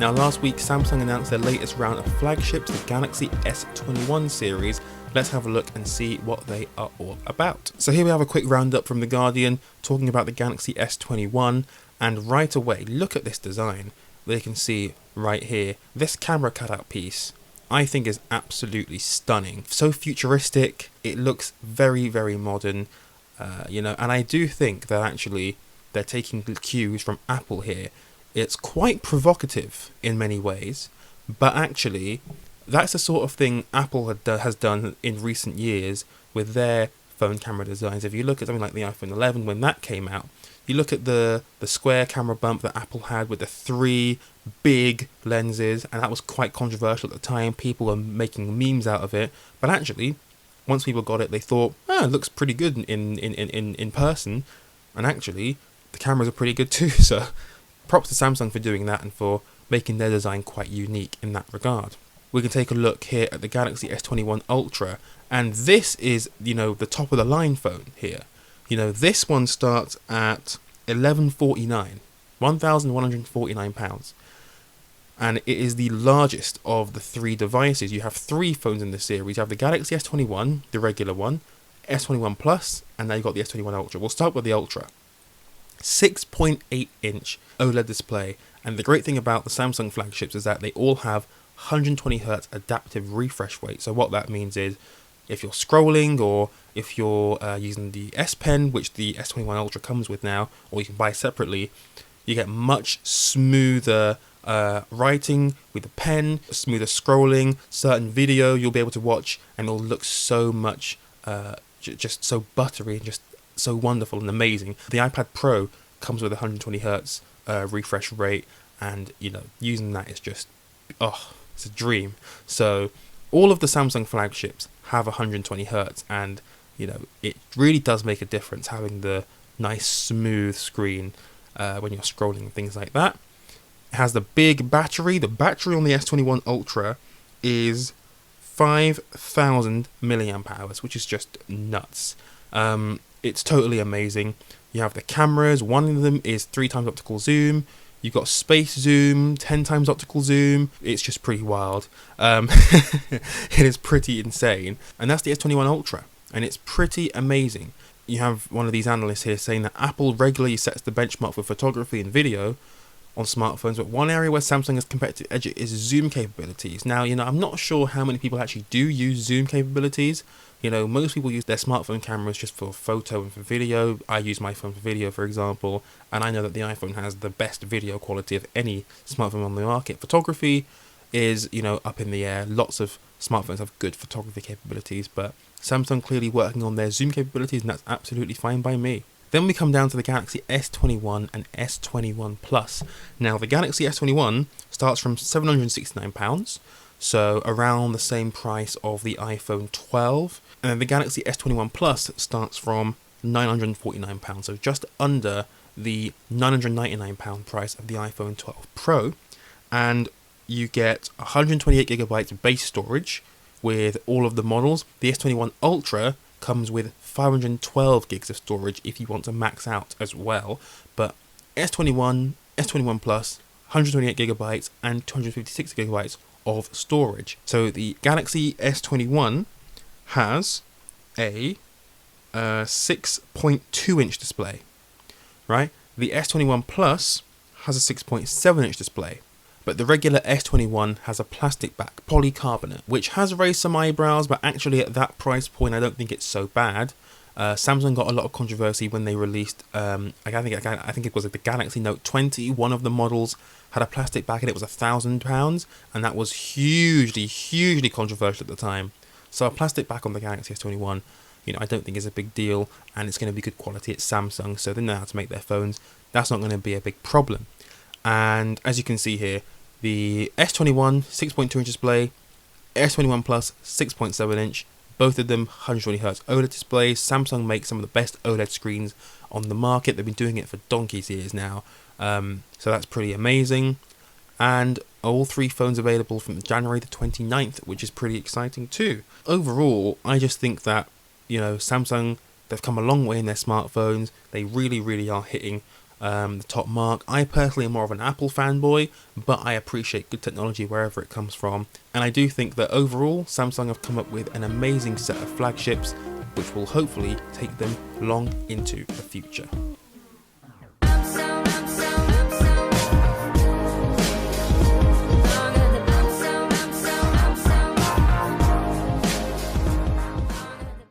Now last week Samsung announced their latest round of flagships, the Galaxy S21 series. Let's have a look and see what they are all about. So here we have a quick roundup from The Guardian talking about the Galaxy S21, and right away, look at this design. They can see right here, this camera cutout piece I think is absolutely stunning. So futuristic, it looks very, very modern, and I do think that actually they're taking cues from Apple here. It's quite provocative in many ways, but actually that's the sort of thing Apple has done in recent years with their phone camera designs. If you look at something like the iPhone 11 when that came out, you look at the square camera bump that Apple had with the 3 big lenses, and that was quite controversial at the time. People were making memes out of it, but actually once people got it, they thought, it looks pretty good in person, and actually the cameras are pretty good too. So props to Samsung for doing that and for making their design quite unique in that regard. We can take a look here at the Galaxy S21 Ultra, and this is, the top of the line phone here. This one starts at £1,149, and it is the largest of the 3 devices. You have 3 phones in this series. You have the Galaxy S21, the regular one, S21 Plus, and now you've got the S21 Ultra. We'll start with the Ultra. 6.8 inch OLED display, and the great thing about the Samsung flagships is that they all have 120Hz adaptive refresh rate. So what that means is, if you're scrolling or if you're using the S Pen, which the S21 Ultra comes with now, or you can buy separately, you get much smoother writing with the pen, smoother scrolling. Certain video you'll be able to watch and it'll look so much just so buttery and just so wonderful and amazing. The iPad Pro comes with 120Hz refresh rate, and using that is just it's a dream. So all of the Samsung flagships have 120Hz, and it really does make a difference having the nice smooth screen when you're scrolling and things like that. It has the big battery. The battery on the S21 Ultra is 5,000 milliamp hours, which is just nuts. It's totally amazing. You have the cameras. One of them is 3 times optical zoom. You've got space zoom, 10 times optical zoom. It's just pretty wild. It is pretty insane. And that's the S21 Ultra, and it's pretty amazing. You have one of these analysts here saying that Apple regularly sets the benchmark for photography and video on smartphones, but one area where Samsung has competitive edge is zoom capabilities. Now, I'm not sure how many people actually do use zoom capabilities. Most people use their smartphone cameras just for photo and for video. I use my phone for video, for example, and I know that the iPhone has the best video quality of any smartphone on the market. Photography is, up in the air. Lots of smartphones have good photography capabilities, but Samsung clearly working on their zoom capabilities, and that's absolutely fine by me. Then we come down to the Galaxy S21 and S21 Plus. Now, the Galaxy S21 starts from £769, so around the same price of the iPhone 12. And then the Galaxy S21 Plus starts from £949, so just under the £999 price of the iPhone 12 Pro. And you get 128GB base storage with all of the models. The S21 Ultra comes with 512 gigs of storage if you want to max out as well. But S21, S21 Plus, 128GB and 256GB of storage. So the Galaxy S21 has a 6.2 inch display, right? The S21 Plus has a 6.7 inch display, but the regular S21 has a plastic back, polycarbonate, which has raised some eyebrows, but actually at that price point I don't think it's so bad. Samsung got a lot of controversy when they released, I think it was like the Galaxy Note 20. One of the models had a plastic back and it was £1,000, and that was hugely controversial at the time. So a plastic back on the Galaxy S21, I don't think is a big deal, and it's going to be good quality. It's Samsung, so they know how to make their phones. That's not going to be a big problem. And as you can see here, the S21 6.2 inch display, S21 Plus 6.7 inch, both of them 120Hz OLED displays. Samsung makes some of the best OLED screens on the market. They've been doing it for donkey's years now, so that's pretty amazing. And all 3 phones available from January the 29th, which is pretty exciting too. Overall, I just think that Samsung, they've come a long way in their smartphones. They really are hitting the top mark. I personally am more of an Apple fanboy, but I appreciate good technology wherever it comes from. And I do think that overall, Samsung have come up with an amazing set of flagships, which will hopefully take them long into the future.